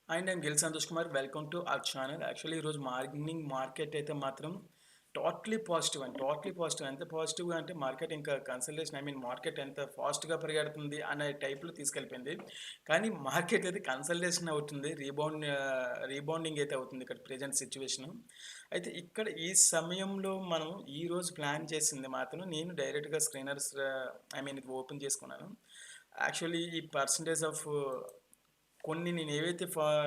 And నేను Gill Santosh Kumar. Welcome to our channel. Actually ఈరోజు morning market అయితే మాత్రం టోటలీ పాజిటివ్ అండి. Totally positive. ఎంత పాజిటివ్గా అంటే మార్కెట్ ఇంకా కన్సల్టేషన్ మార్కెట్ ఎంత ఫాస్ట్గా పరిగెడుతుంది అనే టైప్లో తీసుకెళ్ళిపోయింది. కానీ మార్కెట్ అయితే కన్సల్టేషన్ అవుతుంది. రీబౌండింగ్ అయితే అవుతుంది ఇక్కడ ప్రెజెంట్ సిచ్యువేషన్. అయితే ఇక్కడ ఈ సమయంలో మనం ఈరోజు ప్లాన్ చేసింది మాత్రం నేను డైరెక్ట్గా స్క్రీనర్స్ ఇది ఓపెన్ చేసుకున్నాను. యాక్చువల్లీ ఈ పర్సంటేజ్ ఆఫ్ కొన్ని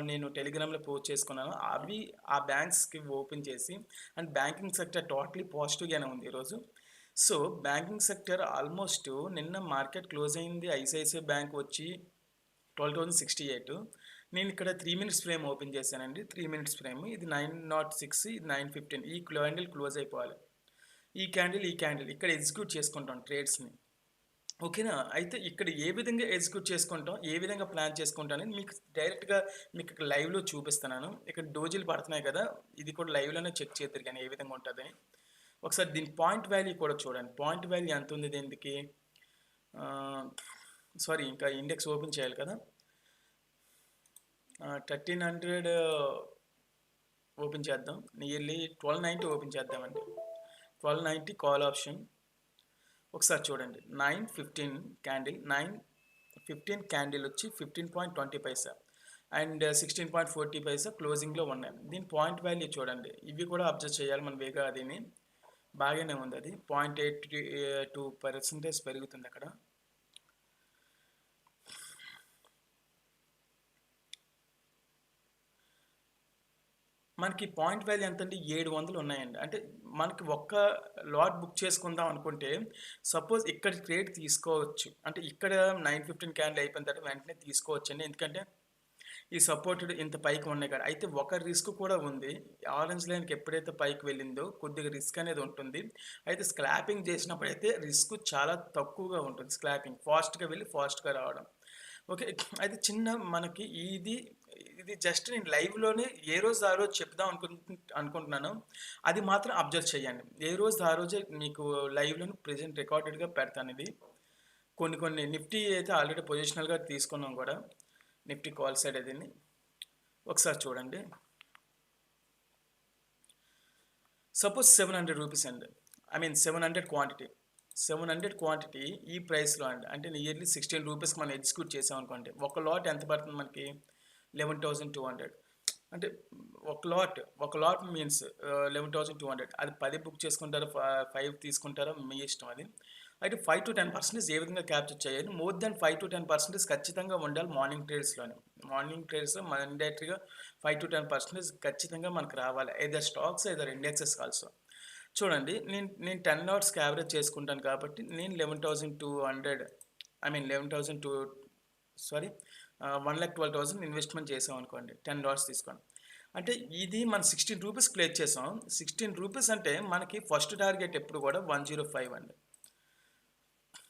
నేను టెలిగ్రామ్లో పోస్ట్ చేసుకున్నానో అవి ఆ బ్యాంక్స్కి ఓపెన్ చేసి అండ్ బ్యాంకింగ్ సెక్టర్ టోటలీ పాజిటివ్గానే ఉంది ఈరోజు. సో బ్యాంకింగ్ సెక్టర్ ఆల్మోస్ట్ నిన్న మార్కెట్ క్లోజ్ అయింది. ఐసిఐసిఐ బ్యాంక్ వచ్చి 12,068. నేను ఇక్కడ 3 మినిట్స్ ఫ్రేమ్ ఓపెన్ చేశానండి. 3 మినిట్స్ ఫ్రేమ్ ఇది 906, ఇది 915. ఈ క్యాండిల్ క్లోజ్ అయిపోవాలి. ఈ క్యాండిల్ ఇక్కడ ఎగ్జిక్యూట్ చేసుకుంటాం ట్రేడ్స్ని. ఓకేనా. అయితే ఇక్కడ ఏ విధంగా ఎగ్జిక్యూట్ చేసుకుంటాం, ఏ విధంగా ప్లాన్ చేసుకుంటాం అని మీకు డైరెక్ట్గా మీకు ఇక్కడ లైవ్లో చూపిస్తున్నాను. ఇక్కడ డోజీలు పడుతున్నాయి కదా, ఇది కూడా లైవ్లోనే చెక్ చేద్దరు కానీ ఏ విధంగా ఉంటుందని. ఒకసారి దీని పాయింట్ వాల్యూ కూడా చూడండి. పాయింట్ వాల్యూ ఎంత ఉంది దీనికి. సారీ, ఇంకా ఇండెక్స్ ఓపెన్ చేయాలి కదా. 1300 ఓపెన్ చేద్దాం. నియర్లీ 1290 ఓపెన్ చేద్దామండి. 1290 కాల్ ఆప్షన్. ఒకసారి చూడండి. 915 క్యాండిల్, 915 క్యాండిల్ వచ్చి 15.20 పైసా అండ్ 16.40 పైసా క్లోజింగ్లో ఉన్నాయి. దీని పాయింట్ వాల్యూ చూడండి. ఇవి కూడా అబ్జర్వ్ చేయాలి మన వేగా. అదిని బాగానే ఉంది. అది 0.82% పెరుగుతుంది అక్కడ. మనకి పాయింట్ వాల్యూ ఎంత అంటే 700 ఉన్నాయండి. అంటే మనకి ఒక్క లాట్ బుక్ చేసుకుందాం అనుకుంటే సపోజ్ ఇక్కడ ట్రేడ్ తీసుకోవచ్చు. అంటే ఇక్కడ 915 క్యాండిల్ అయిపోయిన తర్వాత వెంటనే తీసుకోవచ్చు అండి. ఎందుకంటే ఈ సపోర్టెడ్ ఇంత పైకి ఉన్నాయి కదా. అయితే ఒక రిస్క్ కూడా ఉంది. ఆరెంజ్ లైన్కి ఎప్పుడైతే పైకి వెళ్ళిందో కొద్దిగా రిస్క్ అనేది ఉంటుంది. అయితే స్క్లాపింగ్ చేసినప్పుడు అయితే రిస్క్ చాలా తక్కువగా ఉంటుంది. స్క్లాపింగ్ ఫాస్ట్గా వెళ్ళి ఫాస్ట్గా రావడం. ఓకే. అయితే చిన్న మనకి ఇది జస్ట్ నేను లైవ్లోనే ఏ రోజు ఆ రోజు చెప్దాం అనుకుంటున్నాను. అది మాత్రం అబ్జర్వ్ చేయండి. ఏ రోజు ఆ రోజే మీకు లైవ్లోనే ప్రెజెంట్ రికార్డెడ్గా పెడతాను. ఇది కొన్ని నిఫ్టీ అయితే ఆల్రెడీ పొజిషనల్గా తీసుకున్నాం కూడా. నిఫ్టీ కాల్ సైడ్ అదిని ఒకసారి చూడండి. సపోజ్ 700 రూపీస్ అండి. 700 క్వాంటిటీ. 700 క్వాంటిటీ ఈ ప్రైస్లో అండి. అంటే నియర్లీ 16 రూపీస్కి మనం ఎగ్జిక్యూట్ చేసాం అనుకోండి. ఒక లాట్ ఎంత పడుతుంది మనకి? 11,200. అంటే ఒక లాట్ మీన్స్ 11,200. అది 10 బుక్ చేసుకుంటారా, 5 తీసుకుంటారా మీ ఇష్టం అది. అయితే 5 to 10% ఏ విధంగా క్యాప్చర్ చేయాలి? మోర్ దెన్ 5 to 10% ఖచ్చితంగా ఉండాలి మార్నింగ్ ట్రేడ్స్లోనే. మార్నింగ్ ట్రేడ్స్లో మండేటరీగా 5 to 10% ఖచ్చితంగా మనకు రావాలి. Either stocks, either indexes also. చూడండి, నేను 10 లాట్స్కి యావరేజ్ చేసుకుంటాను కాబట్టి నేను 11,200 1,12,000 ఇన్వెస్ట్మెంట్ చేసాం అనుకోండి. 10 లాట్స్ తీసుకోండి. అంటే ఇది మనం 16 రూపీస్ ప్లేస్ చేసాం. 16 రూపీస్ అంటే మనకి ఫస్ట్ టార్గెట్ ఎప్పుడు కూడా 105 అండి.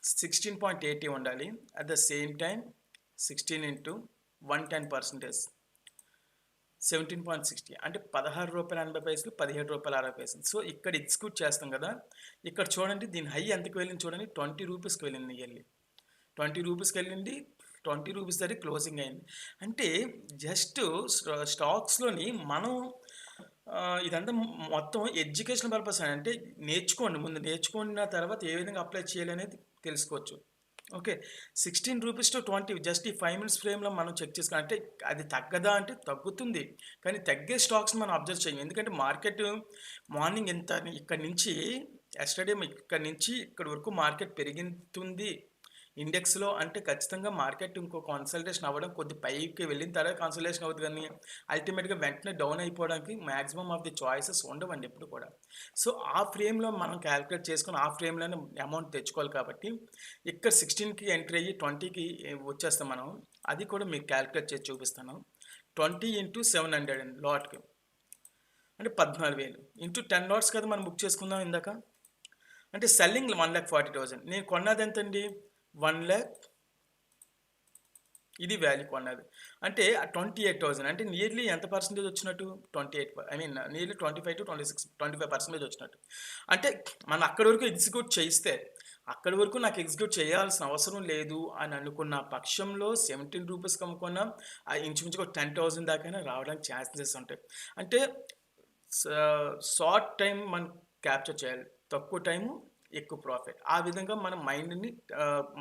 16.80 ఉండాలి. At the same time 16 into 110%, 17.60 అంటే ₹16.80, ₹17.60. సో ఇక్కడ ఎగ్జిక్యూట్ చేస్తాం కదా. ఇక్కడ చూడండి, దీని హై ఎంతకు వెళ్ళింది చూడండి. 20 రూపీస్కి వెళ్ళింది. వెళ్ళి 20 రూపీస్కి వెళ్ళింది. 20 రూపీస్ దగ్గర క్లోజింగ్ అయింది. అంటే జస్ట్ స్టాక్స్లోని మనం ఇదంతా మొత్తం ఎడ్యుకేషన్ పర్పస్. అంటే నేర్చుకోండి. ముందు నేర్చుకున్న తర్వాత ఏ విధంగా అప్లై చేయాలి అనేది తెలుసుకోవచ్చు. ఓకే. 16 రూపీస్ to 20 జస్ట్ ఈ 5 మినిట్స్ ఫ్రేమ్లో మనం చెక్ చేసుకోవాలి. అంటే అది తగ్గదా అంటే తగ్గుతుంది. కానీ తగ్గే స్టాక్స్ మనం అబ్జర్వ్ చేయం. ఎందుకంటే మార్కెట్ మార్నింగ్ ఎంత ఇక్కడ నుంచి ఎస్టర్డే ఇక్కడ నుంచి ఇక్కడ వరకు మార్కెట్ పెరుగుతుంది ఇండెక్స్లో. అంటే ఖచ్చితంగా మార్కెట్ ఇంకో కన్సల్టేషన్ అవ్వడం, కొద్ది పైకి వెళ్ళిన తర్వాత కన్సల్టేషన్ అవుతుంది. కానీ అల్టిమేట్గా వెంటనే డౌన్ అయిపోవడానికి మ్యాక్సిమం ఆఫ్ ది చాయిసెస్ ఉండవండి ఎప్పుడు కూడా. సో ఆ ఫ్రేమ్లో మనం క్యాలిక్యులేట్ చేసుకొని ఆ ఫ్రేమ్లోనే అమౌంట్ తెచ్చుకోవాలి. కాబట్టి ఇక్కడ 16కి ఎంట్రీ అయ్యి 20కి వచ్చేస్తాం మనం. అది కూడా మీకు క్యాలిక్యులేట్ చేసి చూపిస్తాను. 20 into 700 అండి లాట్కి. అంటే 14,000 ఇంటూ 10 లాట్స్ కదా మనం బుక్ చేసుకుందాం ఇందాక. అంటే సెల్లింగ్ 1,40,000. నేను కొన్నది ఎంతండి? 1 lakh. ఇది వాల్యూ కొన్నది. అంటే 28,000. అంటే నియర్లీ ఎంత పర్సెంటేజ్ వచ్చినట్టు? 28, నియర్లీ 25 to 26, 25% వచ్చినట్టు. అంటే మనం అక్కడి వరకు ఎగ్జిక్యూట్ చేయిస్తే అక్కడి వరకు నాకు ఎగ్జిక్యూట్ చేయాల్సిన అవసరం లేదు అని అనుకున్న పక్షంలో 17 రూపీస్‌కి అమ్ముకున్న ఇంచుమించుగా 10,000 దాకైనా రావడానికి ఛాన్సెస్ ఉంటాయి. అంటే స షార్ట్ టైమ్ మనం క్యాప్చర్ చేయాలి. తక్కువ టైము, ఎక్కువ ప్రాఫిట్. ఆ విధంగా మన మైండ్‌ని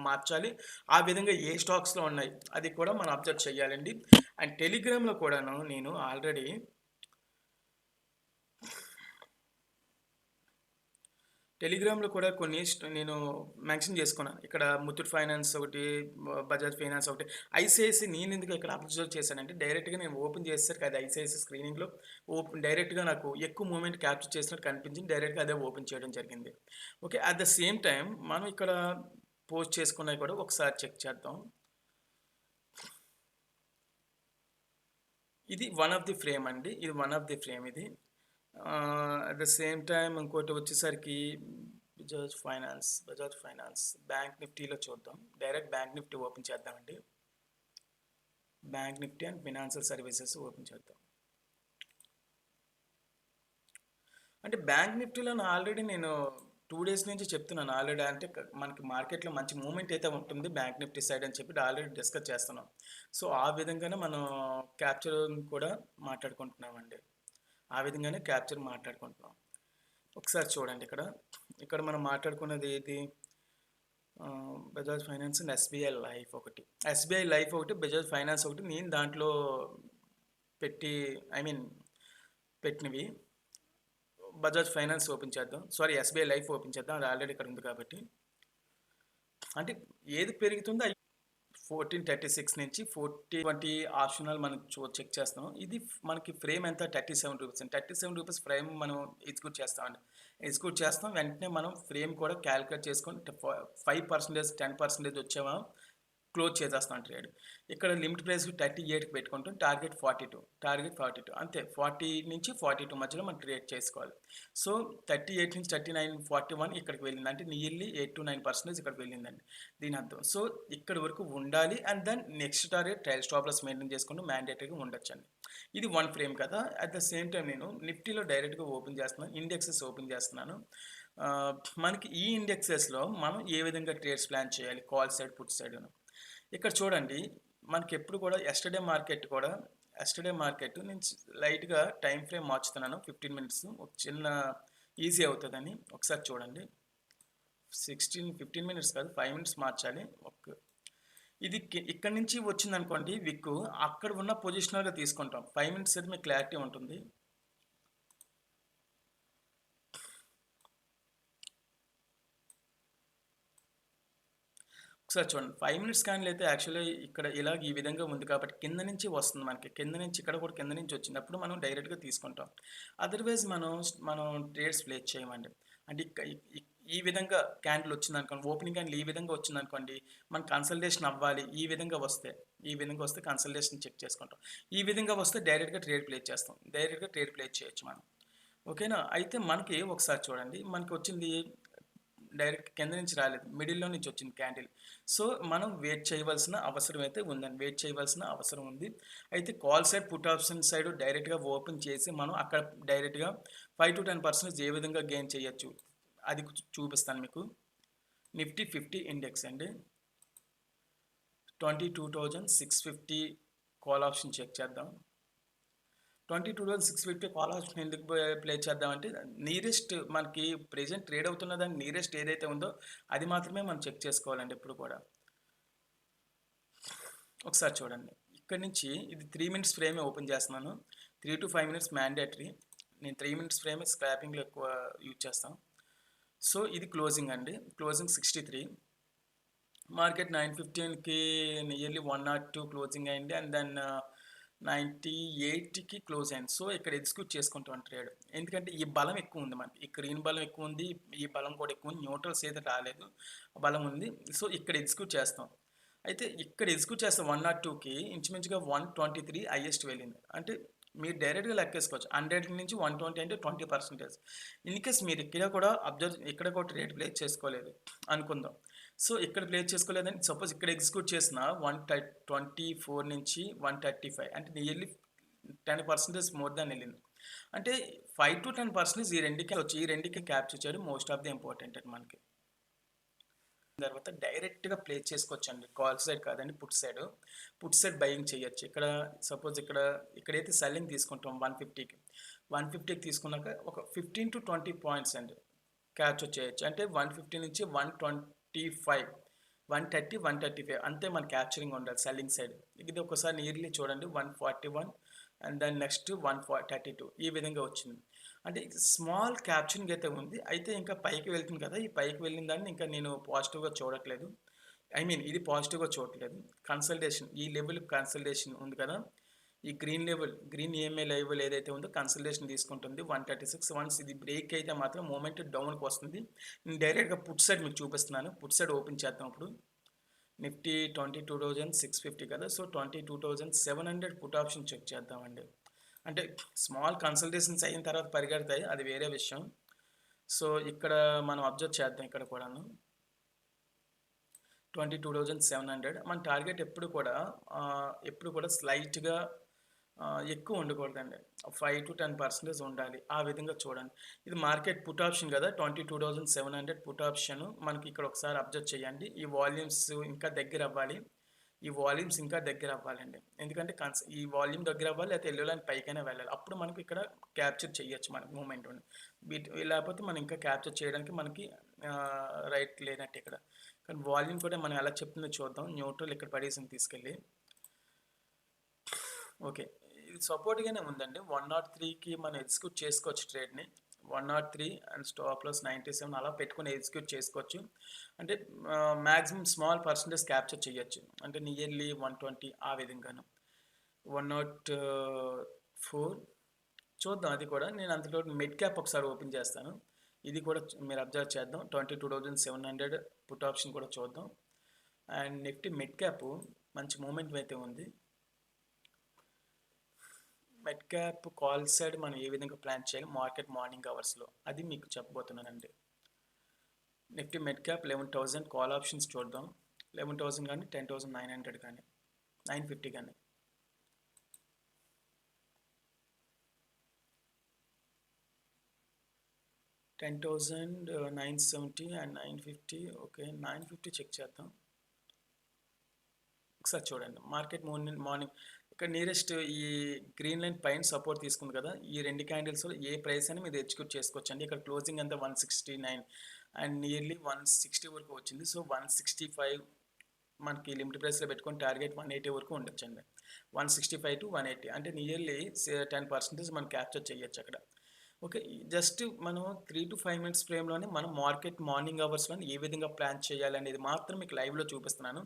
మార్చాలి. ఆ విధంగా ఏ స్టాక్స్‌లో ఉన్నాయి అది కూడా మనం అబ్జర్వ్ చేయాలండి. అండ్ టెలిగ్రామ్‌లో కూడాను నేను ఆల్రెడీ టెలిగ్రామ్‌లో కూడా కొన్ని నేను మెన్షన్ చేసుకున్నాను. ఇక్కడ ముత్తూట్ ఫైనాన్స్ ఒకటి, బజాజ్ ఫైనాన్స్ ఒకటి, ఐసీఐసీ నేనెందుకు ఇక్కడ అబ్జర్వ్ చేశానంటే డైరెక్ట్‌గా నేను ఓపెన్ చేసేసరికి అది ఐసీఐసీ స్క్రీనింగ్‌లో డైరెక్ట్‌గా నాకు ఎక్కువ మూవ్‌మెంట్ క్యాప్చర్ చేసినట్టు కనిపించింది. డైరెక్ట్‌గా అదే ఓపెన్ చేయడం జరిగింది. Okay. At the same time మనం ఇక్కడ పోస్ట్ చేసుకున్నవి కూడా ఒకసారి చెక్ చేద్దాం. ఇది వన్ ఆఫ్ ది ఫ్రేమ్ అండి. ఇది వన్ ఆఫ్ ది ఫ్రేమ్ ఇది. అట్ ద సేమ్ టైమ్ ఇంకోటి వచ్చేసరికి బజాజ్ ఫైనాన్స్ బ్యాంక్ నిఫ్టీలో చూద్దాం. డైరెక్ట్ బ్యాంక్ నిఫ్టీ ఓపెన్ చేద్దామండి. Bank Nifty and financial services open చేద్దాం. అంటే బ్యాంక్ నిఫ్టీలో ఆల్రెడీ నేను 2 డేస్ నుంచి చెప్తున్నాను ఆల్రెడీ. అంటే మనకి మార్కెట్లో మంచి మూవ్‌మెంట్ అయితే ఉంటుంది బ్యాంక్ నిఫ్టీ సైడ్ అని చెప్పి ఆల్రెడీ డిస్కస్ చేస్తున్నాం. సో, ఆ విధంగానే మనం క్యాప్చర్ కూడా మాట్లాడుకుంటున్నామండి. ఆ విధంగానే క్యాప్చర్ మాట్లాడుకుంటున్నాం. ఒకసారి చూడండి ఇక్కడ. ఇక్కడ మనం మాట్లాడుకున్నది ఏది? Bajaj finance and SBI life ఒకటి. ఎస్బీఐ లైఫ్ ఒకటి, బజాజ్ ఫైనాన్స్ ఒకటి నేను దాంట్లో పెట్టి పెట్టినవి. బజాజ్ ఫైనాన్స్ ఓపెన్ చేద్దాం. సారీ, ఎస్బీఐ లైఫ్ ఓపెన్ చేద్దాం. అది ఆల్రెడీ ఇక్కడ ఉంది కాబట్టి. అంటే ఏది పెరుగుతుందో 1436 నుంచి 1420 ఆప్షనల్ మనం చెక్ చేస్తాం. ఇది మనకి ఫ్రేమ్ ఎంత? 37 రూపీస్. 37 రూపీస్ ఫ్రేమ్ మనం ఎగ్జిక్యూట్ చేస్తామండి. ఎగ్జిక్యూట్ చేస్తాం. వెంటనే మనం ఫ్రేమ్ కూడా క్యాలిక్యులేట్ చేసుకొని 5%, 10% వచ్చామా క్లోజ్ చేసేస్తాం ట్రేడ్. ఇక్కడ లిమిట్ ప్రైస్ 38కి పెట్టుకుంటాం. టార్గెట్ 42 అంతే. 40 నుంచి 42 మధ్యలో మనం ట్రేడ్ చేసుకోవాలి. సో 38 నుంచి 39, 41 ఇక్కడికి వెళ్ళింది. అంటే నియర్లీ 8-9% ఇక్కడికి వెళ్ళిందండి దీని అర్థం. సో ఇక్కడి వరకు ఉండాలి. And then next target trail stop loss maintain చేసుకుంటూ మ్యాండేటరీగా ఉండొచ్చండి. ఇది వన్ ఫ్రేమ్ కదా. అట్ ద సేమ్ టైం నేను నిఫ్టీలో డైరెక్ట్గా ఓపెన్ చేస్తున్నాను. ఇండెక్సెస్ ఓపెన్ చేస్తున్నాను. మనకి ఈ ఇండెక్సెస్లో మనం ఏ విధంగా ట్రేడ్స్ ప్లాన్ చేయాలి, కాల్ సైడ్, పుట్ సైడ్. ఇక్కడ చూడండి, మనకి ఎప్పుడు కూడా ఎస్టర్డే మార్కెట్ నుంచి లైట్గా టైం ఫ్రేమ్ మార్చుతున్నాను. 15 మినిట్స్ ఒక చిన్న ఈజీ అవుతుందని. ఒకసారి చూడండి. 15 మినిట్స్ కాదు, 5 మినిట్స్ మార్చాలి. ఇది ఇక్కడ నుంచి వచ్చింది అనుకోండి విక్, అక్కడ ఉన్న పొజిషనల్గా తీసుకుంటాం. 5 మినిట్స్ అయితే మీకు క్లారిటీ ఉంటుంది. ఒకసారి చూడండి. 5 మినిట్స్ క్యాండిల్ అయితే యాక్చువల్లీ ఇక్కడ ఇలాగ ఈ విధంగా ఉంది కాబట్టి కింద నుంచి వస్తుంది మనకి. కింద నుంచి ఇక్కడ కూడా కింద నుంచి వచ్చినప్పుడు మనం డైరెక్ట్గా తీసుకుంటాం. అదర్వైజ్ మనం ట్రేడ్స్ ప్లేస్ చేయమండి. అంటే ఈ విధంగా క్యాండిల్ వచ్చిందనుకోండి, ఓపెనింగ్ క్యాండిల్ ఈ విధంగా వచ్చిందనుకోండి, మన కన్సల్టేషన్ అవ్వాలి. ఈ విధంగా వస్తే కన్సల్టేషన్ చెక్ చేసుకుంటాం. ఈ విధంగా వస్తే డైరెక్ట్గా ట్రేడ్ ప్లేస్ చేస్తాం. డైరెక్ట్గా ట్రేడ్ ప్లేస్ చేయొచ్చు మనం. ఓకేనా. అయితే మనకి ఒకసారి చూడండి, మనకి వచ్చింది డైరెక్ట్ కింద నుంచి రాలేదు, మిడిల్లో నుంచి వచ్చింది క్యాండిల్. సో మనం వెయిట్ చేయవలసిన అవసరం అయితే ఉంది. అయితే call side, put option side డైరెక్ట్గా ఓపెన్ చేసి మనం అక్కడ డైరెక్ట్గా 5-10% ఏ విధంగా గెయిన్ చేయొచ్చు అది చూపిస్తాను మీకు. నిఫ్టీ 50 ఇండెక్స్ అండి. 22,650 కాల్ ఆప్షన్ చెక్ చేద్దాం. 22,650 కాల్ ఆప్షన్ ఎందుకు ప్లే చేద్దామంటే నియరెస్ట్ మనకి ప్రెజెంట్ ట్రేడ్ అవుతున్న దాని నియరెస్ట్ ఏదైతే ఉందో అది మాత్రమే మనం చెక్ చేసుకోవాలండి ఎప్పుడు కూడా. ఒకసారి చూడండి, ఇక్కడ నుంచి ఇది 3 మినిట్స్ ఫ్రేమే ఓపెన్ చేస్తున్నాను. 3 to 5 మినిట్స్ మ్యాండేటరీ. నేను 3 మినిట్స్ ఫ్రేమే స్క్రాపింగ్లో ఎక్కువ యూజ్ చేస్తాను. సో ఇది క్లోజింగ్ అండి. క్లోజింగ్ 63. మార్కెట్ 9:15కి నియర్లీ 102 క్లోజింగ్ అయింది. అండ్ దెన్ 98కి క్లోజ్ అయింది. సో ఇక్కడ ఎగ్జిక్యూట్ చేసుకుంటాం ట్రేడ్. ఎందుకంటే ఈ బలం ఎక్కువ ఉంది మనకి. ఈ గ్రీన్ బలం ఎక్కువ ఉంది, ఈ బలం కూడా ఎక్కువ ఉంది. న్యూట్రల్స్ అయితే రాలేదు, బలం ఉంది. సో ఇక్కడ ఎగ్జిక్యూట్ చేస్తాం. అయితే ఇక్కడ ఎగ్జిక్యూట్ చేస్తాం 102కి ఇంచుమించుగా 123 హైయెస్ట్ వెళ్ళింది. అంటే మీరు డైరెక్ట్గా లెక్కేసుకోవచ్చు. 100 నుంచి 120 అంటే 20%. ఇన్ కేస్ మీరు ఇక్కడ కూడా ట్రేడ్ ప్లేస్ చేసుకోలేదు అనుకుందాం. సో ఇక్కడ ప్లేస్ చేసుకోలేదని సపోజ్ ఇక్కడ ఎగ్జిక్యూట్ చేసిన 124 నుంచి 135 అంటే నియర్లీ 10% మోర్ దాన్ వెళ్ళింది. అంటే 5 to 10% ఈ రెండుకి క్యాప్చర్ చేయడం మోస్ట్ ఆఫ్ ది ఇంపార్టెంట్ అండి మనకి. తర్వాత డైరెక్ట్గా ప్లేస్ చేసుకోవచ్చండి. కాల్ సైడ్ కాదండి, పుట్ సైడ్ బయింగ్ చేయొచ్చు. ఇక్కడ సపోజ్ ఇక్కడైతే సెల్లింగ్ తీసుకుంటాం 150కి 150కి తీసుకున్నాక ఒక 15 to 20 పాయింట్స్ అండి క్యాప్చర్ చేయొచ్చు. అంటే 150 నుంచి 125 130 135 అంతే మన క్యాప్చరింగ్ ఉండాలి సెల్లింగ్ సైడ్. ఇది ఒకసారి నియర్లీ చూడండి 141 అండ్ దాని నెక్స్ట్ 132 ఈ విధంగా వచ్చింది. అంటే స్మాల్ క్యాప్చరింగ్ అయితే ఉంది. అయితే ఇంకా పైకి వెళ్తుంది కదా, ఈ పైకి వెళ్ళిన దాన్ని ఇంకా నేను పాజిటివ్గా చూడట్లేదు. ఐ మీన్ ఇది పాజిటివ్గా చూడట్లేదు. కన్సల్టేషన్ ఈ లెవెల్ కన్సల్టేషన్ ఉంది కదా, ఈ గ్రీన్ ఈఎంఐ లెవెల్ ఏదైతే ఉందో కన్సల్టేషన్ తీసుకుంటుంది 136. వన్స్ ఇది బ్రేక్ అయితే మాత్రం మూమెంట్ డౌన్కి వస్తుంది. నేను డైరెక్ట్గా పుట్ సైడ్ మీకు చూపిస్తున్నాను. పుట్ సైడ్ ఓపెన్ చేద్దాం. ఇప్పుడు నిఫ్టీ 22,650 కదా, సో 22,700 పుట్ ఆప్షన్ చెక్ చేద్దామండి. అంటే స్మాల్ కన్సల్టేషన్స్ అయిన తర్వాత పరిగెడతాయి, అది వేరే విషయం. సో ఇక్కడ మనం అబ్జర్వ్ చేద్దాం. ఇక్కడ కూడాను 22,700 మన టార్గెట్ ఎప్పుడు కూడా స్లైట్గా ఎక్కువ ఉండకూడదండి. 5 to 10% ఉండాలి. ఆ విధంగా చూడండి. ఇది మార్కెట్ పుట్ ఆప్షన్ కదా, 22,700 పుట్ ఆప్షన్. మనకి ఇక్కడ ఒకసారి అబ్జర్వ్ చేయండి. ఈ వాల్యూమ్స్ ఇంకా దగ్గర అవ్వాలి. ఎందుకంటే ఈ వాల్యూమ్ దగ్గర అవ్వాలి, లేకపోతే ఎల్లో లైన్ పైకైనా వెళ్ళాలి. అప్పుడు మనకి ఇక్కడ క్యాప్చర్ చేయొచ్చు మనకి మూమెంట్ ఉంది. లేకపోతే మనం ఇంకా క్యాప్చర్ చేయడానికి మనకి రైట్ లేనట్టు ఇక్కడ. కానీ వాల్యూమ్ కూడా మనం ఎలా చెప్తుందో చూద్దాం. న్యూట్రల్ ఇక్కడ పడేసి తీసుకెళ్ళి ఓకే, ఇది సపోర్ట్గానే ఉందండి. 103కి మనం ఎగ్జిక్యూట్ చేసుకోవచ్చు ట్రేడ్ని. 103 అండ్ స్టాప్ లాస్ 97 అలా పెట్టుకుని ఎగ్జిక్యూట్ చేసుకోవచ్చు. అంటే మ్యాక్సిమం స్మాల్ పర్సంటేజ్ క్యాప్చర్ చేయొచ్చు. అంటే నియర్లీ 120 ఆ విధంగాను. 104 చూద్దాం. అది కూడా నేను అంతలో మిడ్ క్యాప్ ఒకసారి ఓపెన్ చేస్తాను. ఇది కూడా మీరు అబ్జర్వ్ చేద్దాం. 22,700 పుట్ ఆప్షన్ కూడా చూద్దాం. అండ్ నిఫ్టీ మిడ్ క్యాప్ మంచి మూమెంట్ అయితే ఉంది. మిడ్ క్యాప్ కాల్ సైడ్ మనం ఏ విధంగా ప్లాన్ చేయాలి మార్కెట్ మార్నింగ్ అవర్స్లో, అది మీకు చెప్పబోతున్నానండి. Nifty mid cap 11,000 call options చూద్దాం. 11,000 కానీ 10,900 కానీ 950 కానీ. $10,970 అండ్ 950. ఓకే, 950 చెక్ చేద్దాం. ఒకసారి చూడండి మార్కెట్ మార్నింగ్ ఇక్కడ నియరెస్ట్ ఈ గ్రీన్ లైన్ పైన సపోర్ట్ తీసుకుంది కదా, ఈ రెండు క్యాండిల్స్లో ఏ ప్రైస్ అని మీరు ఎగ్జిక్యూట్ చేసుకోవచ్చు అండి. ఇక్కడ క్లోజింగ్ అంతా 169 అండ్ నియర్లీ 160 వరకు వచ్చింది. సో 165 మనకి లిమిట్ ప్రైస్లో పెట్టుకొని టార్గెట్ 180 వరకు ఉండొచ్చండి. 165 to 180 అంటే నియర్లీ 10% మనం క్యాప్చర్ చేయొచ్చు అక్కడ. ఓకే, జస్ట్ మనం 3 to 5 మినిట్స్ ఫ్రేమ్లోనే మనం మార్కెట్ మార్నింగ్ అవర్స్లో ఏ విధంగా ప్లాన్ చేయాలి అనేది మాత్రం మీకు లైవ్లో చూపిస్తున్నాను.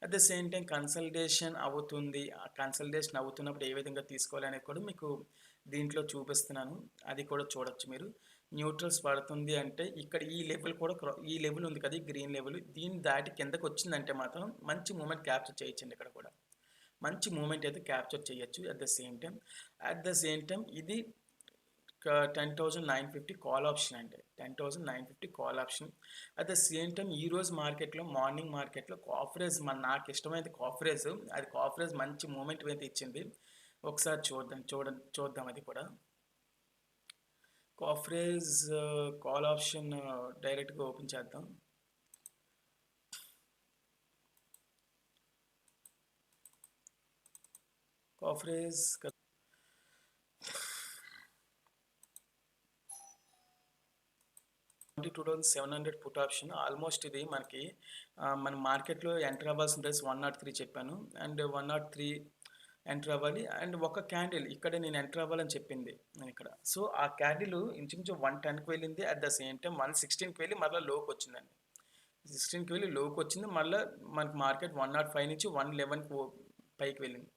At the same time consultation అవుతుంది, ఆ కన్సల్టేషన్ అవుతున్నప్పుడు ఏ విధంగా తీసుకోవాలి అనేది కూడా మీకు దీంట్లో చూపిస్తున్నాను. అది కూడా చూడొచ్చు మీరు. న్యూట్రల్స్ పడుతుంది అంటే ఇక్కడ ఈ లెవెల్ ఉంది కదా, ఈ గ్రీన్ లెవెల్, దీన్ని దాటి కిందకు వచ్చిందంటే మాత్రం మంచి మూమెంట్ క్యాప్చర్ చేయొచ్చండి. ఇక్కడ కూడా మంచి మూమెంట్ అయితే క్యాప్చర్ చేయొచ్చు. అట్ ద సేమ్ టైం ఇది 10,950 కాల్ ఆప్షన్ అండి. 10,950 call option. At the same time ఈరోజు మార్కెట్లో మార్నింగ్ మార్కెట్లో కాఫ్రేజ్ నాకు ఇష్టమైతే కాఫ్రేజ్, అది కాఫ్రేజ్ మంచి మూమెంట్ అయితే ఇచ్చింది. ఒకసారి చూద్దాం అది కూడా. కాఫ్రేజ్ కాల్ ఆప్షన్ డైరెక్ట్గా ఓపెన్ చేద్దాం. కాఫ్రేజ్ 22,700 పుట్ ఆప్షన్. ఆల్మోస్ట్ ఇది మనకి మన మార్కెట్లో ఎంటర్ అవ్వాల్సిన ప్రైస్ 103 చెప్పాను. అండ్ 103 ఎంటర్ అవ్వాలి. అండ్ ఒక క్యాండిల్ ఇక్కడ నేను ఎంటర్ అవ్వాలని చెప్పింది నేను ఇక్కడ. సో ఆ క్యాండిల్ ఇంచుమించు 110కి వెళ్ళింది. అట్ ద సేమ్ టైం 116కి వెళ్ళి మళ్ళీ లోకి వచ్చిందండి. 16కి వెళ్ళి లోకి వచ్చింది. మళ్ళీ మనకి మార్కెట్ 105 నుంచి 111కి పైకి వెళ్ళింది.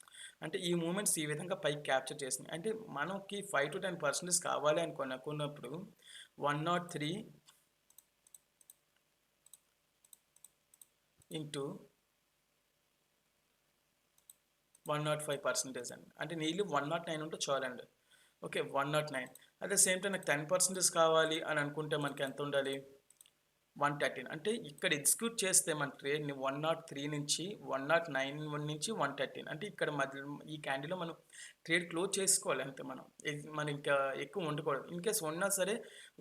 అంటే ఈ మూమెంట్స్ ఈ విధంగా పైకి క్యాప్చర్ చేసింది. అంటే మనకి 5 to 10% కావాలి అనుకున్నప్పుడు 103 ఇంటూ 105% అండి. అంటే నీళ్ళు 109 ఉంటే చాలండి. Okay, 109. At the same time నాకు 10% కావాలి అని అనుకుంటే మనకి ఎంత ఉండాలి? 113 అంటే ఇక్కడ ఎగ్జిక్యూట్ చేస్తే మన ట్రేడ్‌ని 103 నుంచి 109 నుంచి 113 అంటే ఇక్కడ మధ్యలో ఈ క్యాండిల్‌లో మనం ట్రేడ్ క్లోజ్ చేసుకోవాలి అంతే మనం. మనం ఇంకా ఎక్కువ ఉండకూడదు. ఇన్ కేస్ ఉన్నా సరే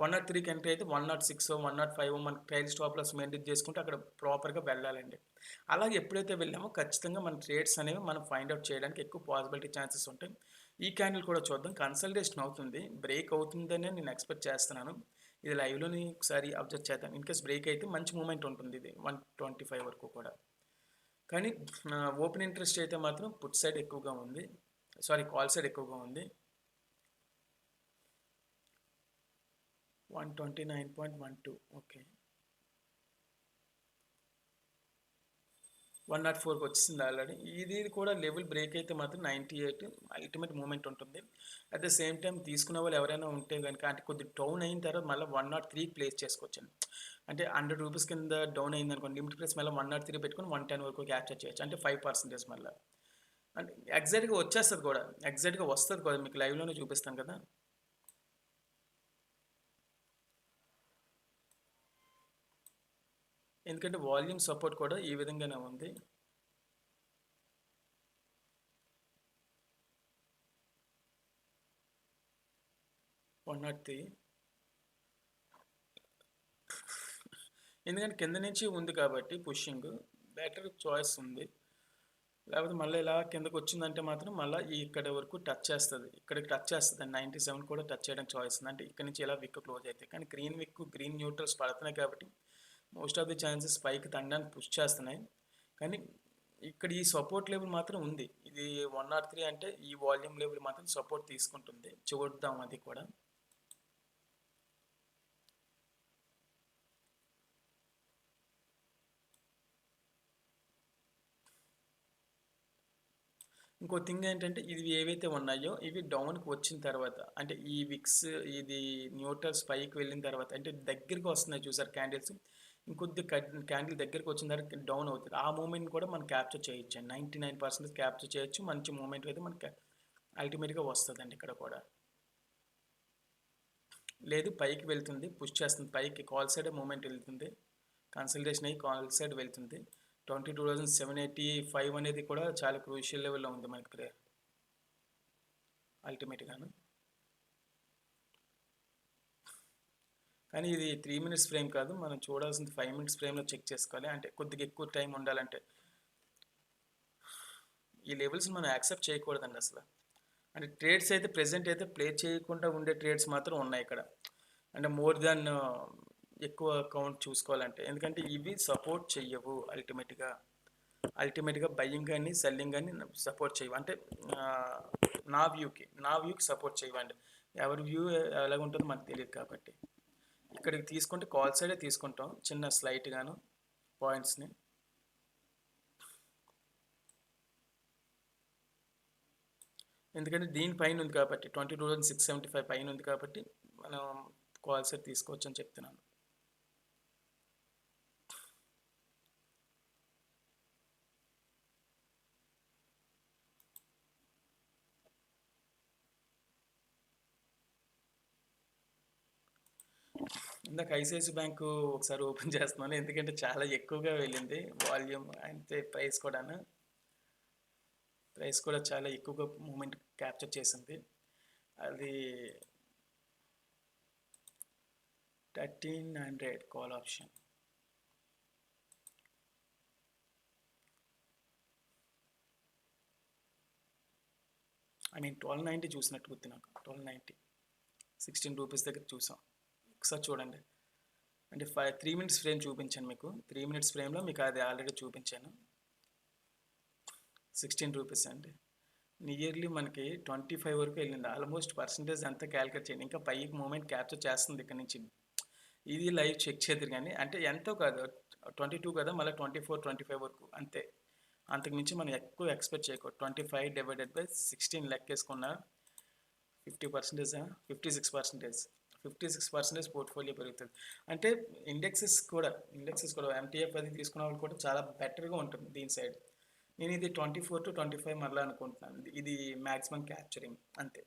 103కి ఎంట్రీ అయితే 106 105 మనకి ట్రైల్ స్టాప్ లాస్ మెయింటైన్ చేసుకుంటే అక్కడ ప్రాపర్‌గా వెళ్ళాలండి. అలాగే ఎప్పుడైతే వెళ్ళామో ఖచ్చితంగా మన ట్రేడ్స్ అనేవి మనం ఫైండ్ ఔట్ చేయడానికి ఎక్కువ పాసిబిలిటీ ఛాన్సెస్ ఉంటాయి. ఈ క్యాండిల్ కూడా చూద్దాం. కన్సల్టేషన్ అవుతుంది. బ్రేక్ అవుతుందనే నేను ఎక్స్‌పెక్ట్ చేస్తున్నాను. ఇది లైవ్‌లోని ఒకసారి అబ్జర్వ్ చేద్దాం. ఇన్ కేస్ బ్రేక్ అయితే మంచి మూవ్‌మెంట్ ఉంటుంది ఇది 125 వరకు కూడా. కానీ ఓపెన్ ఇంట్రెస్ట్ అయితే మాత్రం పుట్ సైడ్ ఎక్కువగా ఉంది. సారీ కాల్ సైడ్ ఎక్కువగా ఉంది. 129.12 ఓకే. 104కి వచ్చేసింది ఆల్రెడీ. ఇది కూడా లెవెల్ బ్రేక్ అయితే మాత్రం 98 అల్టిమేట్ మూవ్‌మెంట్ ఉంటుంది. అట్ ద సేమ్ టైమ్ తీసుకునే వాళ్ళు ఎవరైనా ఉంటే గనుక అంటే కొద్దిగా డౌన్ అయిన తర్వాత మళ్ళీ 103 ప్లేస్ చేసుకోవచ్చండి. అంటే రూ. 100 కింద డౌన్ అయిందనుకోండి లిమిట్ ప్రైస్ మళ్ళీ 103 పెట్టుకొని 110 వరకు క్యాప్చర్ చేయొచ్చు. అంటే 5% మళ్ళీ. అంటే ఎగ్జాక్ట్‌గా వచ్చేస్తది కూడా. ఎగ్జాక్ట్‌గా వస్తది కూడా. మీకు లైవ్‌లోనే చూపిస్తాను కదా! ఎందుకంటే వాల్యూమ్ సపోర్ట్ కూడా ఈ విధంగానే ఉంది. ఎందుకంటే కింద నుంచి ఉంది కాబట్టి పుషింగ్ బెటర్ చాయిస్ ఉంది. లేకపోతే మళ్ళీ ఇలా కిందకు వచ్చిందంటే మాత్రం మళ్ళీ ఇక్కడ వరకు టచ్ చేస్తుంది. ఇక్కడికి టచ్ చేస్తుంది. 97 కూడా టచ్ చేయడానికి చాయిస్ ఉంది. అంటే ఇక్కడ నుంచి ఇలా విక్ క్లోజ్ అవుతాయి. కానీ గ్రీన్ న్యూట్రల్స్ పడుతున్నాయి కాబట్టి మోస్ట్ ఆఫ్ ది ఛాన్సెస్ పైకి తండడానికి పుష్ చేస్తున్నాయి. కానీ ఇక్కడ ఈ సపోర్ట్ లెవెల్ మాత్రం ఉంది. ఇది 103 అంటే ఈ వాల్యూమ్ లెవెల్ మాత్రం సపోర్ట్ తీసుకుంటుంది. చూద్దాం అది కూడా. ఇంకో థింగ్ ఏంటంటే ఇది ఏవైతే ఉన్నాయో ఇవి డౌన్కి వచ్చిన తర్వాత అంటే ఈ విక్స్ ఇది న్యూట్రల్స్ పైకి వెళ్ళిన తర్వాత అంటే దగ్గరికి వస్తున్నాయి చూసారు క్యాండిల్స్ ఇంకొద్ది క్యాండిల్ దగ్గరికి వచ్చిన తర్వాత డౌన్ అవుతుంది. ఆ మూమెంట్ కూడా మనం క్యాప్చర్ చేయొచ్చు. 99% క్యాప్చర్ చేయొచ్చు. మంచి మూమెంట్ అయితే మనకి అల్టిమేట్గా వస్తుందండి ఇక్కడ కూడా. లేదు పైకి వెళ్తుంది పుష్ చేస్తుంది పైకి కాల్ సైడ్ మూమెంట్ వెళ్తుంది. కన్సల్టేషన్ అయ్యి కాల్ సైడ్ వెళ్తుంది. 22,785 అనేది కూడా చాలా క్రూషియల్ లెవెల్లో ఉంది మనకి అల్టిమేట్గాను. కానీ ఇది 3 మినిట్స్ ఫ్రేమ్ కాదు, మనం చూడాల్సింది 5 మినిట్స్ ఫ్రేమ్లో చెక్ చేసుకోవాలి. అంటే కొద్దిగా ఎక్కువ టైం ఉండాలంటే ఈ లెవెల్స్ మనం యాక్సెప్ట్ చేయకూడదండి అసలు. అంటే ట్రేడ్స్ అయితే ప్రెజెంట్ అయితే ప్లే చేయకుండా ఉండే ట్రేడ్స్ మాత్రం ఉన్నాయి ఇక్కడ. అంటే మోర్ దాన్ ఎక్కువ కౌంట్ చూసుకోవాలంటే ఎందుకంటే ఇవి సపోర్ట్ చెయ్యవు అల్టిమేట్గా బయ్యింగ్ కానీ సెల్లింగ్ కానీ సపోర్ట్ చేయవు. అంటే నా వ్యూకి సపోర్ట్ చేయవండి. ఎవరి వ్యూ ఎలాగ ఉంటుందో మనకు తెలియదు కాబట్టి ఇక్కడికి తీసుకుంటే కాల్ సైడే తీసుకుంటాం చిన్న స్లైట్గాను పాయింట్స్ని. ఎందుకంటే దీనిపైన ఉంది కాబట్టి 22,675 పైన ఉంది కాబట్టి మనం కాల్ సైడ్ తీసుకోవచ్చు అని చెప్తున్నాను. ఇందాక ఐసిఐసి బ్యాంకు ఒకసారి ఓపెన్ చేస్తున్నాను ఎందుకంటే చాలా ఎక్కువగా వెళ్ళింది వాల్యూమ్ అంతే ప్రైస్ కూడా చాలా ఎక్కువగా మూమెంట్ క్యాప్చర్ చేసింది. అది 1300 కాల్ ఆప్షన్. ఐ మీన్ 1290 చూసినట్టు గుర్తు నాకు. 1290 16 రూపీస్ దగ్గర చూసాం. ఒకసారి చూడండి. అంటే 3 మినిట్స్ ఫ్రేమ్ చూపించాను మీకు. 3 మినిట్స్ ఫ్రేమ్లో మీకు అది ఆల్రెడీ చూపించాను. 16 రూపీస్ అండి. నియర్లీ మనకి 25 వరకు వెళ్ళింది. ఆల్మోస్ట్ పర్సంటేజ్ అంతా క్యాలిక్యులేట్ చేయండి. ఇంకా పైకి మూమెంట్ క్యాప్చర్ చేస్తుంది ఇక్కడ నుంచి. ఇది లైవ్ చెక్ చేద్దరు కానీ అంటే ఎంతో కాదు 22 కదా మళ్ళీ 24 25 వరకు అంతే. అంతకుమించి మనం ఎక్కువ ఎక్స్పెక్ట్ చేయకూడదు. 25 డివైడెడ్ బై 16 లెక్కేసుకున్న 50%, 56% పోర్ట్ఫోలియో పెరుగుతుంది. అంటే ఇండెక్సెస్ కూడా ఎంటీఎఫ్ అది తీసుకున్న వాళ్ళు కూడా చాలా బెటర్గా ఉంటుంది దీని సైడ్. నేను ఇది 24 to 25 మరలా అనుకుంటున్నాను. ఇది మ్యాక్సిమం క్యాప్చరింగ్ అంతే.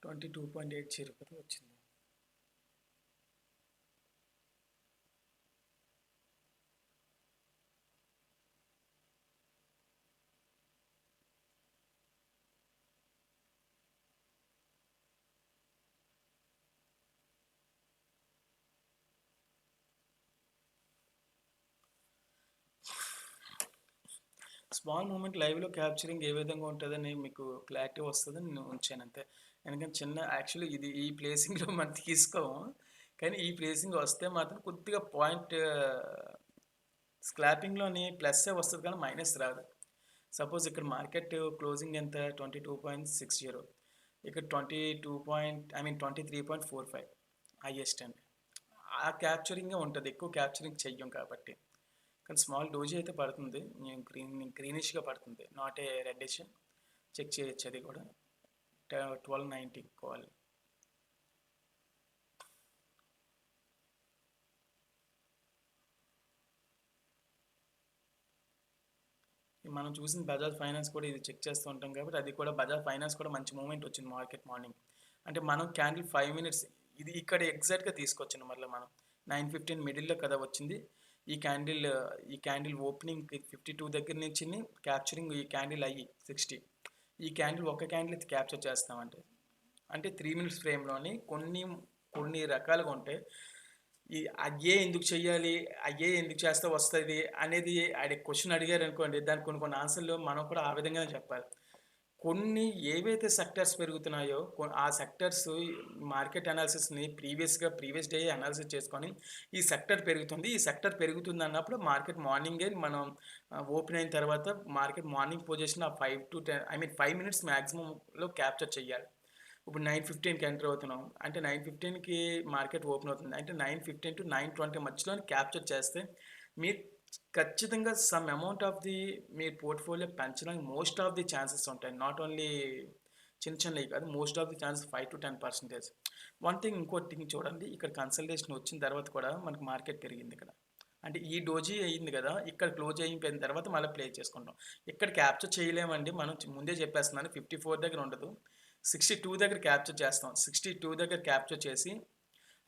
22.80 కదా వచ్చింది. స్మాల్ మూమెంట్ లైవ్లో క్యాప్చరింగ్ ఏ విధంగా ఉంటుందని మీకు క్లారిటీ వస్తుందని నేను ఉంచాను అంతే. ఎందుకంటే చిన్న యాక్చువల్లీ ఇది ఈ ప్లేసింగ్లో మనం తీసుకోము, కానీ ఈ ప్లేసింగ్ వస్తే మాత్రం కొద్దిగా పాయింట్ స్క్లాపింగ్లోని ప్లస్సే వస్తుంది కానీ మైనస్ రాదు. సపోజ్ ఇక్కడ మార్కెట్ క్లోజింగ్ ఎంత 22.60, ఇక్కడ 23.45 హైయెస్ట్ అండి. ఆ క్యాప్చరింగే ఉంటుంది, ఎక్కువ క్యాప్చరింగ్ చెయ్యం కాబట్టి. కానీ స్మాల్ డోజీ అయితే పడుతుంది, నేను గ్రీనిష్గా పడుతుంది, నాట్ ఏ రెడ్డిష్. చెక్ చేయొచ్చు అది కూడా. 1290 కాల్. మనం చూసిన బజాజ్ ఫైనాన్స్ కూడా ఇది చెక్ చేస్తూ ఉంటాం కాబట్టి అది కూడా బజాజ్ ఫైనాన్స్ కూడా మంచి మూమెంట్ వచ్చింది మార్కెట్ మార్నింగ్. అంటే మనం క్యాండిల్ 5 మినిట్స్ ఇది ఇక్కడ ఎగ్జాక్ట్గా తీసుకొచ్చింది మళ్ళీ మనం 9:15 మిడిల్లో కదా వచ్చింది. ఈ క్యాండిల్ ఓపెనింగ్ 52 దగ్గర నుంచి క్యాప్చరింగ్ ఈ క్యాండిల్ అయ్యి 60. ఈ క్యాండిల్ ఒక క్యాండిల్ అయితే క్యాప్చర్ చేస్తామంటే అంటే 3 మినిట్స్ ఫ్రేమ్లోని కొన్ని రకాలుగా ఉంటాయి. ఈ అయ్యే ఎందుకు చెయ్యాలి, అయ్యే ఎందుకు చేస్తే వస్తుంది అనేది క్వశ్చన్ అడిగారు అనుకోండి, దానికి కొన్ని ఆన్సర్లు మనం కూడా ఆ విధంగానే చెప్పాలి. కొన్ని ఏవైతే సెక్టర్స్ పెరుగుతున్నాయో ఆ సెక్టర్స్ మార్కెట్ అనాలిసిస్ని ప్రీవియస్ డే అనాలిసిస్ చేసుకొని ఈ సెక్టర్ పెరుగుతుంది అన్నప్పుడు మార్కెట్ మార్నింగే మనం ఓపెన్ అయిన తర్వాత మార్కెట్ మార్నింగ్ పొజిషన్ ఆ 5 to 10 5 మినిట్స్ మ్యాక్సిమంలో క్యాప్చర్ చేయాలి. ఇప్పుడు 9:15కి ఎంటర్ అవుతున్నాం అంటే 9:15కి మార్కెట్ ఓపెన్ అవుతుంది అంటే 9:15 to 9:20 మధ్యలో క్యాప్చర్ చేస్తే మీరు ఖచ్చితంగా some amount of the me portfolio పెంచడానికి మోస్ట్ ఆఫ్ ది ఛాన్సెస్ ఉంటాయి. నాట్ ఓన్లీ చిన్నవి కాదు, most of the chances 5 to 10%. One thing, ఇంకో థింగ్ చూడండి, ఇక్కడ కన్సల్టేషన్ వచ్చిన తర్వాత కూడా మనకు మార్కెట్ పెరిగింది ఇక్కడ. అంటే ఈ డోజీ అయ్యింది కదా, ఇక్కడ క్లోజ్ అయిపోయిన తర్వాత మళ్ళీ ప్లే చేసుకుంటాం. ఇక్కడ క్యాప్చర్ చేయలేమండి, మనం ముందే చెప్పేస్తున్నాను. 54 దగ్గర ఉండదు, 62 దగ్గర క్యాప్చర్ చేస్తాం. 62 దగ్గర క్యాప్చర్ చేసి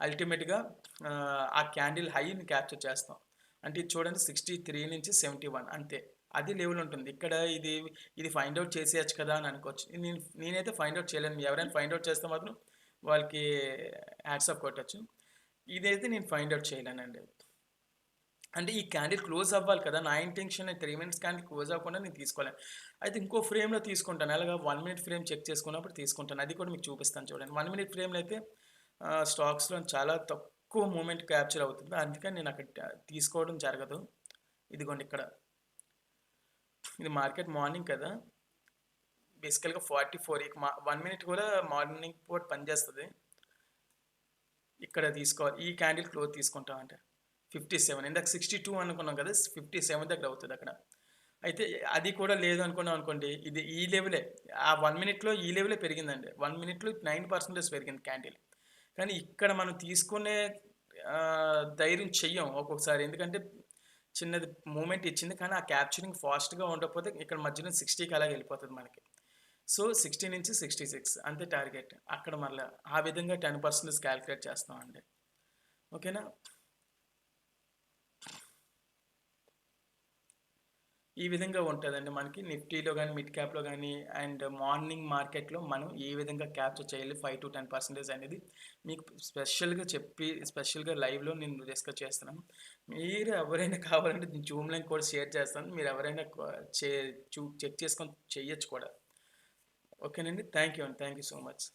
అల్టిమేట్గా ఆ క్యాండిల్ హైని క్యాప్చర్ చేస్తాం. అంటే ఇది చూడండి 63 నుంచి 71 అంతే, అది లెవెల్ ఉంటుంది. ఇక్కడ ఇది ఫైండ్ అవుట్ చేసేయచ్చు కదా అని అనుకోవచ్చు. నేనైతే ఫైండ్ అవుట్ చేయలేను, ఎవరైనా ఫైండ్ అవుట్ చేస్తే మాత్రం వాళ్ళకి హ్యాట్సాప్ కొట్టచ్చు. ఇదైతే నేను ఫైండ్ అవుట్ చేయలేనండి. అంటే ఈ క్యాండిల్ క్లోజ్ అవ్వాలి కదా, నా ఇంటెన్షన్ 3 మినిట్స్ క్యాండిల్ క్లోజ్ అవ్వకుండా నేను తీసుకోలేను. అయితే ఇంకో ఫ్రేమ్లో తీసుకుంటాను, అలాగా 1 మినిట్ ఫ్రేమ్ చెక్ చేసుకున్నప్పుడు తీసుకుంటాను. అది కూడా మీకు చూపిస్తాను చూడండి. 1 మినిట్ ఫ్రేమ్లో అయితే స్టాక్స్లో చాలా తక్కువ మూమెంట్ క్యాప్చర్ అవుతుంది, అందుకని నేను అక్కడ తీసుకోవడం జరగదు. ఇదిగోండి ఇక్కడ ఇది మార్కెట్ మార్నింగ్ కదా, బేసికల్గా 44, ఇక 1 మినిట్ కూడా మార్నింగ్ పూట పనిచేస్తుంది. ఇక్కడ తీసుకోవాలి, ఈ క్యాండిల్ క్లోజ్ తీసుకుంటామంటే 57, ఇందాక 62 అనుకున్నాం కదా, 57 దగ్గర అవుతుంది అక్కడ. అయితే అది కూడా లేదు అనుకున్నాం అనుకోండి, ఇది ఈ లెవెలే, ఆ 1 మినిట్లో ఈ లెవెలే పెరిగిందండి. 1 మినిట్లో 9% పెరిగింది క్యాండిల్. కానీ ఇక్కడ మనం తీసుకునే ధైర్యం చెయ్యం ఒక్కొక్కసారి, ఎందుకంటే చిన్నది మూమెంట్ ఇచ్చింది కానీ ఆ క్యాప్చరింగ్ ఫాస్ట్గా ఉండకపోతే ఇక్కడ మధ్యలో 60కి అలాగే వెళ్ళిపోతుంది మనకి. సో 60 నుంచి 66 అంతే టార్గెట్. అక్కడ మళ్ళీ ఆ విధంగా 10% క్యాలిక్యులేట్ చేస్తామండి. ఓకేనా? ఈ విధంగా ఉంటుందండి మనకి నిఫ్టీలో కానీ మిడ్ క్యాప్లో కానీ. అండ్ మార్నింగ్ మార్కెట్లో మనం ఏ విధంగా క్యాప్చర్ చేయాలి 5 to 10% అనేది మీకు స్పెషల్గా లైవ్లో నేను డిస్కస్ చేస్తున్నాను. మీరు ఎవరైనా కావాలంటే జూమ్ లింక్ కూడా షేర్ చేస్తాను, మీరు ఎవరైనా చెక్ చేసుకొని చేయొచ్చు కూడా. ఓకేనండి, thank you so much.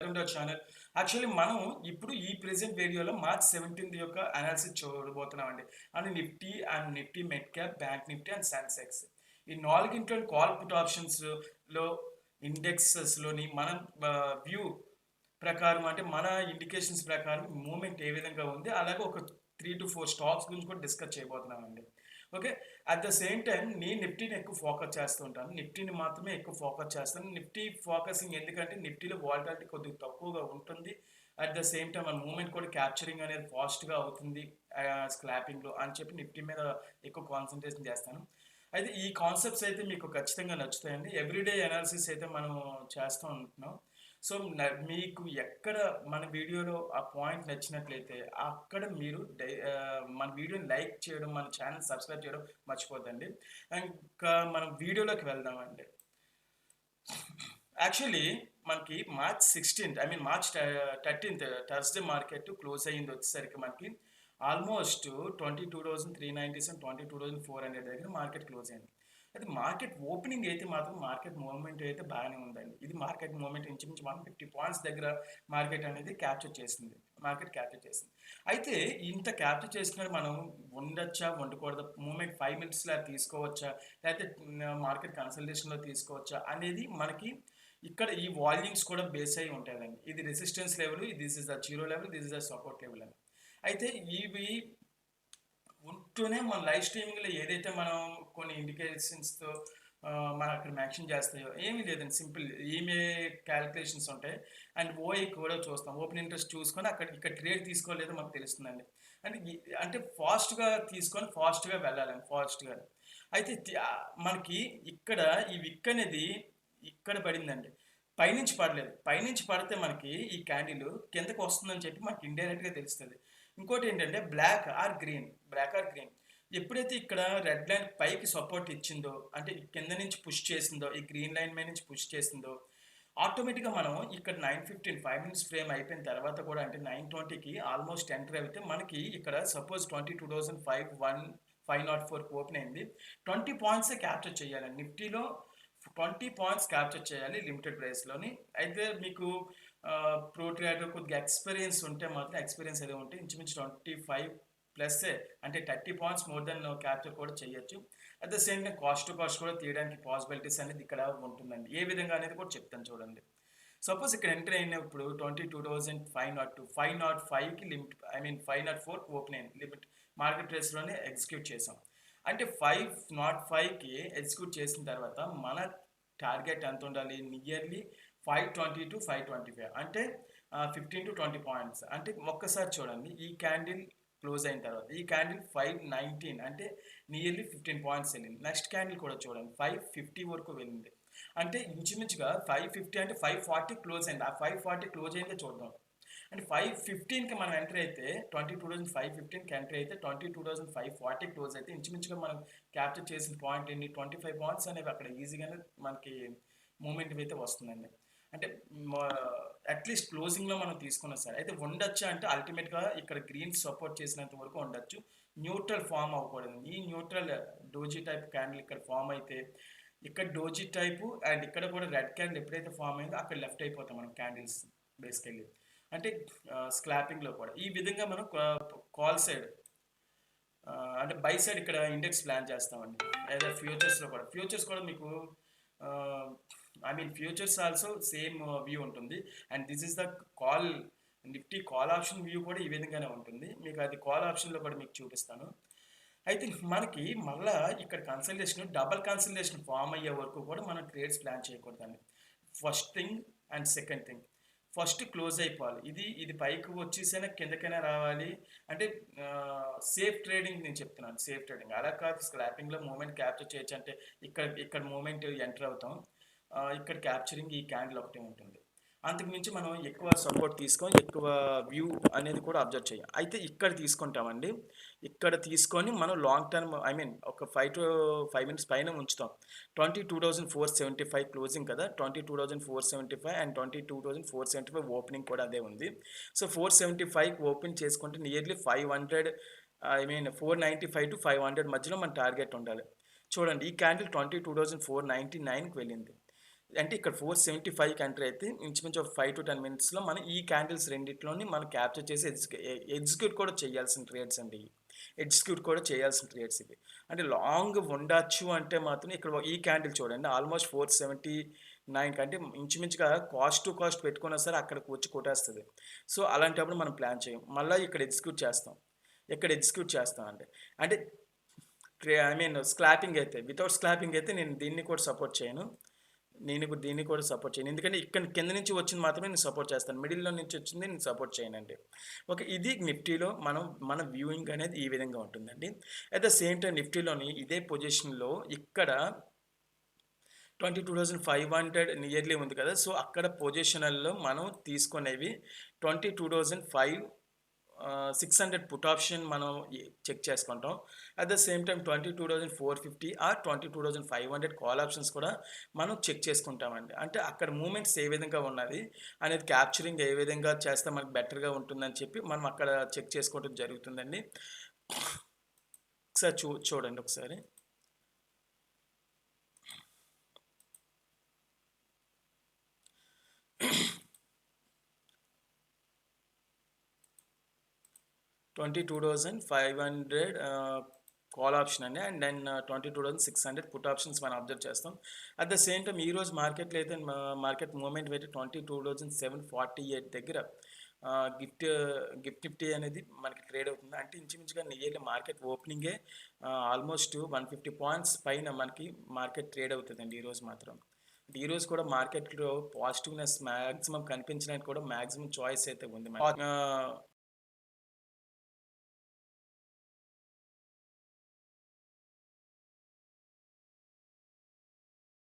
Channel actually మనం ఇప్పుడు ఈ ప్రెసెంట్ వీడియోలో March 17 యొక్క అనాలిసిస్ చూడబోతున్నామండి. అంటే Nifty mid cap, bank Nifty and Sensex, ఈ నాలుగింట్లో కాల్ పుట్ ఆప్షన్స్లో ఇండెక్సెస్లోని మనం వ్యూ ప్రకారం అంటే మన ఇండికేషన్స్ ప్రకారం మూమెంట్ ఏ విధంగా ఉంది, అలాగే ఒక 3 to 4 స్టాక్స్ గురించి కూడా డిస్కస్ చేయబోతున్నామండి. Okay, at the same time నేను నిఫ్టీని ఎక్కువ ఫోకస్ చేస్తూ ఉంటాను, నిఫ్టీని మాత్రమే ఎక్కువ ఫోకస్ చేస్తాను. నిఫ్టీ ఫోకసింగ్ ఎందుకంటే నిఫ్టీలో వాలటాలిటీ కొద్దిగా తక్కువగా ఉంటుంది, అట్ ద సేమ్ టైం మన మూమెంట్ కూడా క్యాప్చరింగ్ అనేది ఫాస్ట్గా అవుతుంది స్క్లాపింగ్లో అని చెప్పి నిఫ్టీ మీద ఎక్కువ కాన్సన్ట్రేషన్ చేస్తాను. అయితే ఈ కాన్సెప్ట్స్ అయితే మీకు ఖచ్చితంగా నచ్చుతాయండి. ఎవ్రీడే అనాలిసిస్ అయితే మనం చేస్తూ ఉంటున్నాం. సో మీకు ఎక్కడ మన వీడియోలో ఆ పాయింట్ నచ్చినట్లయితే అక్కడ మీరు మన వీడియోని లైక్ చేయడం, మన ఛానల్ సబ్స్క్రైబ్ చేయడం మర్చిపోద్దండి. ఇంకా మనం వీడియోలోకి వెళ్దామండి. యాక్చువల్లీ మనకి March 16th, I mean March 13th Thursday market close అయ్యింది వచ్చేసరికి మనకి ఆల్మోస్ట్ 22,397, 22,400 దగ్గర మార్కెట్ క్లోజ్ అయింది. అయితే మార్కెట్ ఓపెనింగ్ అయితే మాత్రం మార్కెట్ మూవ్మెంట్ అయితే బాగానే ఉందండి. ఇది మార్కెట్ మూవ్మెంట్ ఇంచుమించు 150 పాయింట్స్ దగ్గర మార్కెట్ అనేది క్యాప్చర్ చేసింది. మార్కెట్ క్యాప్చర్ చేసింది. అయితే ఇంత క్యాప్చర్ చేసినప్పుడు మనం ఉండొచ్చా, ఉండకూడదా, మూమెంట్ 5 మినిట్స్లో తీసుకోవచ్చా, లేకపోతే మార్కెట్ కన్సల్టేషన్లో తీసుకోవచ్చా అనేది మనకి ఇక్కడ ఈ వాల్యూమ్స్ కూడా బేస్ అయి ఉంటుందండి. ఇది resistance level, this is the zero level, this is the support level అని. అయితే ఇవి ఉంటూనే మన లైవ్ స్ట్రీమింగ్లో ఏదైతే మనం కొన్ని ఇండికేషన్స్తో మనం అక్కడ మెన్షన్ చేస్తాయో ఏమీ లేదండి, సింపుల్ ఈమె క్యాలిక్యులేషన్స్ ఉంటాయి. అండ్ ఓఐ కూడా చూస్తాం, ఓపెన్ ఇంట్రెస్ట్ చూసుకొని ఇక్కడ ట్రేడ్ తీసుకోలేదో మనకు తెలుస్తుందండి. అంటే ఫాస్ట్గా తీసుకొని ఫాస్ట్గా వెళ్ళాలండి, ఫాస్ట్గా. అయితే మనకి ఇక్కడ ఈ విక్ అనేది ఇక్కడ పడిందండి, పైనుంచి పడలేదు. పైనుంచి పడితే మనకి ఈ క్యాండిల్ కిందకు వస్తుందని చెప్పి మనకి ఇండైరెక్ట్గా తెలుస్తుంది. ఇంకోటి ఏంటంటే బ్లాక్ ఆర్ గ్రీన్. ఎప్పుడైతే ఇక్కడ రెడ్ లైన్ పైకి సపోర్ట్ ఇచ్చిందో, అంటే కింద నుంచి పుష్ చేసిందో, ఈ గ్రీన్ లైన్ మీద నుంచి పుష్ చేసిందో, ఆటోమేటిక్గా మనం ఇక్కడ 9:15 5 మినిట్స్ ఫ్రేమ్ అయిపోయిన తర్వాత కూడా, అంటే 9:20కి ఆల్మోస్ట్ ఎంటర్ అయితే మనకి ఇక్కడ సపోజ్ 22,504కి ఓపెన్ అయింది. 20 పాయింట్సే క్యాప్చర్ చేయాలి నిఫ్టీలో, 20 పాయింట్స్ క్యాప్చర్ చేయాలి లిమిటెడ్ ప్రైస్లోని. అయితే మీకు ప్రో ట్రేడర్ కొద్దిగా ఎక్స్పీరియన్స్ ఉంటే మాత్రం, ఎక్స్పీరియన్స్ ఏదో ఉంటే ఇంచుమించు 25 ప్లస్సే, అంటే 30 పాయింట్స్ మోర్ దెన్ క్యాప్చర్ కూడా చేయొచ్చు. At the same time cost to cost కూడా తీయడానికి పాసిబిలిటీస్ అనేది ఇక్కడ ఉంటుందండి. ఏ విధంగా అనేది కూడా చెప్తాను చూడండి. సపోజ్ ఇక్కడ ఎంటర్ అయినప్పుడు 22,502, 505కి లిమిట్, ఐ మీన్ 504కి ఓపెన్ అయింది లిమిట్, మార్కెట్ ప్రైస్లోనే ఎగ్జిక్యూట్ చేసాం. అంటే 505కి ఎగ్జిక్యూట్ చేసిన తర్వాత మన టార్గెట్ ఎంత ఉండాలి, నియర్లీ 520 to 525, అంటే 15 to 20 పాయింట్స్. అంటే ఒక్కసారి చూడండి, ఈ క్యాండిల్ క్లోజ్ అయిన తర్వాత ఈ క్యాండిల్ 519, అంటే నియర్లీ 15 పాయింట్స్ వెళ్ళింది. నెక్స్ట్ క్యాండిల్ కూడా చూడండి 550 వరకు వెళ్ళింది. అంటే ఇంచుమించుగా 550 అంటే 540 క్లోజ్ అయింది. ఆ 540 క్లోజ్ అయిందే చూద్దాం. అంటే 515కి మనం ఎంటర్ అయితే 22,515కి ఎంటర్ అయితే 22,540 క్లోజ్ అయితే ఇంచుమించుగా మనం క్యాప్చర్ చేసిన పాయింట్ ఎన్ని, 25 పాయింట్స్ అనేవి అక్కడ ఈజీగానే మనకి మూమెంట్ అయితే వస్తుందండి. అంటే అట్లీస్ట్ క్లోజింగ్లో మనం తీసుకున్నా సరే. అయితే ఉండొచ్చు అంటే అల్టిమేట్గా ఇక్కడ గ్రీన్ సపోర్ట్ చేసినంత వరకు ఉండొచ్చు, న్యూట్రల్ ఫామ్ అవ్వకూడదు. ఈ న్యూట్రల్ డోజీ టైప్ క్యాండిల్ ఇక్కడ ఫామ్ అయితే, ఇక్కడ డోజీ టైపు అండ్ ఇక్కడ కూడా రెడ్ క్యాండిల్ ఎప్పుడైతే ఫామ్ అయిందో అక్కడ లెఫ్ట్ అయిపోతాం మనం క్యాండిల్స్ బేసికల్లీ. అంటే స్క్లాపింగ్లో కూడా ఈ విధంగా మనం కాల్ సైడ్ అంటే బై సైడ్ ఇక్కడ ఇండెక్స్ ప్లాన్ చేస్తామండి. లేదా ఫ్యూచర్స్ కూడా మీకు I mean futures also same view ఉంటుంది. And this is the call, Nifty call option view కూడా ఈ విధంగానే ఉంటుంది. మీకు అది కాల్ ఆప్షన్లో కూడా మీకు చూపిస్తాను. అయితే మనకి మళ్ళీ ఇక్కడ కన్సల్టేషన్, డబల్ కన్సల్టేషన్ ఫామ్ అయ్యే వరకు కూడా మనం ట్రేడ్స్ ప్లాన్ చేయకూడదండి. First thing and second thing, first close అయిపోవాలి. ఇది పైకి వచ్చేసైనా కిందకైనా రావాలి. అంటే సేఫ్ ట్రేడింగ్ నేను చెప్తున్నాను, సేఫ్ ట్రేడింగ్. అలా కాదు స్క్రాపింగ్లో మూమెంట్ క్యాప్చర్ చేయొచ్చు అంటే ఇక్కడ మూమెంట్ ఎంటర్ అవుతాం, ఇక్కడ క్యాప్చరింగ్ ఈ క్యాండిల్ ఒకటే ఉంటుంది. అంతకుమించి మనం ఎక్కువ సపోర్ట్ తీసుకొని ఎక్కువ వ్యూ అనేది కూడా అబ్జర్వ్ చేయాలి. అయితే ఇక్కడ తీసుకుంటామండి, ఇక్కడ తీసుకొని మనం లాంగ్ టర్మ్, ఐ మీన్ ఒక 5 to 5 మినిట్స్ పైన ఉంచుతాం. 22,475 క్లోజింగ్ కదా, 22,475 అండ్ 22,475 ఓపెనింగ్ కూడా అదే ఉంది. సో 475 ఓపెన్ చేసుకుంటే నియర్లీ 500, ఐ మీన్ 495 to 500 మధ్యలో మన టార్గెట్ ఉండాలి. చూడండి ఈ క్యాండిల్ 22,499కి వెళ్ళింది. అంటే ఇక్కడ 475కి ఎంటర్ అయితే ఇంచుమించు ఒక 5 to 10 మినిట్స్లో మనం ఈ క్యాండిల్స్ రెండిట్లోని మనం క్యాప్చర్ చేసి ఎగ్జిక్యూట్ కూడా చేయాల్సిన ట్రేడ్స్ అండి. ఎగ్జిక్యూట్ కూడా చేయాల్సిన ట్రేడ్స్ ఇవి. అంటే లాంగ్ ఉండొచ్చు అంటే మాత్రం ఇక్కడ ఈ క్యాండిల్ చూడండి ఆల్మోస్ట్ 479 కంటే ఇంచుమించుగా కాస్ట్ టు కాస్ట్ పెట్టుకున్నా సరే అక్కడికి వచ్చి కొట్టేస్తుంది. సో అలాంటప్పుడు మనం ప్లాన్ చేయం, మళ్ళీ ఇక్కడ ఎగ్జిక్యూట్ చేస్తాం అంటే ఐ మీన్ స్క్లాపింగ్ అయితే, వితౌట్ స్క్లాపింగ్ అయితే నేను దీన్ని కూడా సపోర్ట్ చేయను, ఎందుకంటే ఇక్కడ కింద నుంచి వచ్చింది మాత్రమే నేను సపోర్ట్ చేస్తాను, మిడిల్లో నుంచి వచ్చింది నేను సపోర్ట్ చేయనండి. ఓకే, ఇది నిఫ్టీలో మన వ్యూయింగ్ అనేది ఈ విధంగా ఉంటుందండి. అట్ ద సేమ్ టైం నిఫ్టీలోని ఇదే పొజిషన్లో ఇక్కడ 22,500 నియర్లీ ఉంది కదా! సో, అక్కడ పొజిషనల్‌లో మనం తీసుకునేవి 22,500 600 పుట్ ఆప్షన్ మనం చెక్ చేసుకుంటాం. At the same time 22,450 or 22,500 call options కూడా మనం చెక్ చేసుకుంటామండి. అంటే అక్కడ మూవ్‌మెంట్స్ ఏ విధంగా ఉన్నది అనేది క్యాప్చరింగ్ ఏ విధంగా చేస్తే మనకు బెటర్‌గా ఉంటుందని చెప్పి మనం అక్కడ చెక్ చేసుకోవడం జరుగుతుందండి. ఒకసారి చూడండి ఒకసారి. 22,500 కాల్ ఆప్షన్ అండి. అండ్ దెన్ 22,600 పుట్ ఆప్షన్స్ మనం అబ్జర్వ్ చేస్తాం. అట్ ద సేమ్ టైమ్ ఈరోజు మార్కెట్‌లో అయితే మార్కెట్ మూవ్‌మెంట్ అయితే 22,748 దగ్గర గిఫ్ట్ గిఫ్ట్ నిఫ్టీ అనేది మనకి ట్రేడ్ అవుతుంది. అంటే ఇంచుమించుగా నియర్లీ మార్కెట్ ఓపెనింగే ఆల్మోస్ట్ 150 పాయింట్స్ పైన మనకి మార్కెట్ ట్రేడ్ అవుతుందండి ఈరోజు మాత్రం. అంటే ఈరోజు కూడా మార్కెట్‌లో పాజిటివ్‌నెస్ మాక్సిమం కనిపించడానికి కూడా మాక్సిమం చాయిస్ అయితే ఉంది.